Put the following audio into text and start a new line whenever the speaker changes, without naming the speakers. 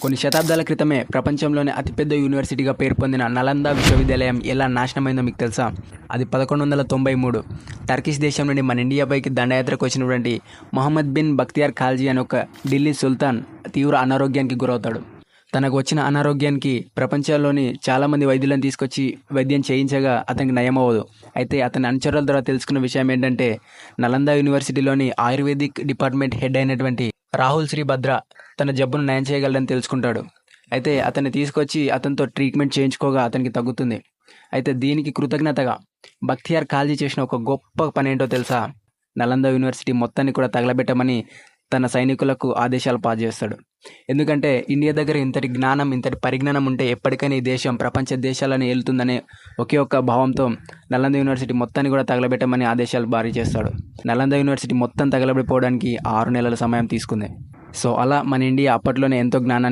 కొన్ని శతాబ్దాల క్రితమే ప్రపంచంలోనే అతిపెద్ద యూనివర్సిటీగా పేరు పొందిన నలంద విశ్వవిద్యాలయం ఎలా నాశనమైందో మీకు తెలుసా? అది 1193 టర్కిష్ దేశం నుండి మన ఇండియాపైకి దండయాత్రకు వచ్చినటువంటి మొహమ్మద్ బిన్ బక్తియార్ ఖాల్జీ అనే ఒక ఢిల్లీ సుల్తాన్ తీవ్ర అనారోగ్యానికి గురవుతాడు. తనకు వచ్చిన అనారోగ్యానికి ప్రపంచంలోని చాలామంది వైద్యులను తీసుకొచ్చి వైద్యం చేయించగా అతనికి నయమవ్వదు. అయితే అతని అనుచరుల ద్వారా తెలుసుకున్న విషయం ఏంటంటే, నలంద యూనివర్సిటీలోని ఆయుర్వేదిక్ డిపార్ట్మెంట్ హెడ్ అయినటువంటి రాహుల్ శ్రీభద్ర తన జబ్బును నయం చేయగలడని తెలుసుకుంటాడు. అయితే అతన్ని తీసుకొచ్చి అతనితో ట్రీట్మెంట్ చేయించుకోగా అతనికి తగ్గుతుంది. అయితే దీనికి కృతజ్ఞతగా బక్తియార్ ఖాల్జీ చేసిన ఒక గొప్ప పని ఏంటో తెలుసా? నలంద యూనివర్సిటీ మొత్తాన్ని కూడా తగలబెట్టమని తన సైనికులకు ఆదేశాలు పాస్ చేస్తాడు. ఎందుకంటే ఇండియా దగ్గర ఇంతటి జ్ఞానం, ఇంతటి పరిజ్ఞానం ఉంటే ఎప్పటికైనా ఈ దేశం ప్రపంచ దేశాలను ఏలుతుందనే ఒకే ఒక్క భావంతో నలంద యూనివర్సిటీ మొత్తాన్ని కూడా తగలబెట్టమని ఆదేశాలు భారీ చేస్తాడు. నలంద యూనివర్సిటీ మొత్తం తగలబడిపోవడానికి 6 నెలల సమయం తీసుకుంది. సో అలా మన ఇండియా అప్పట్లోనే ఎంతో జ్ఞానాన్ని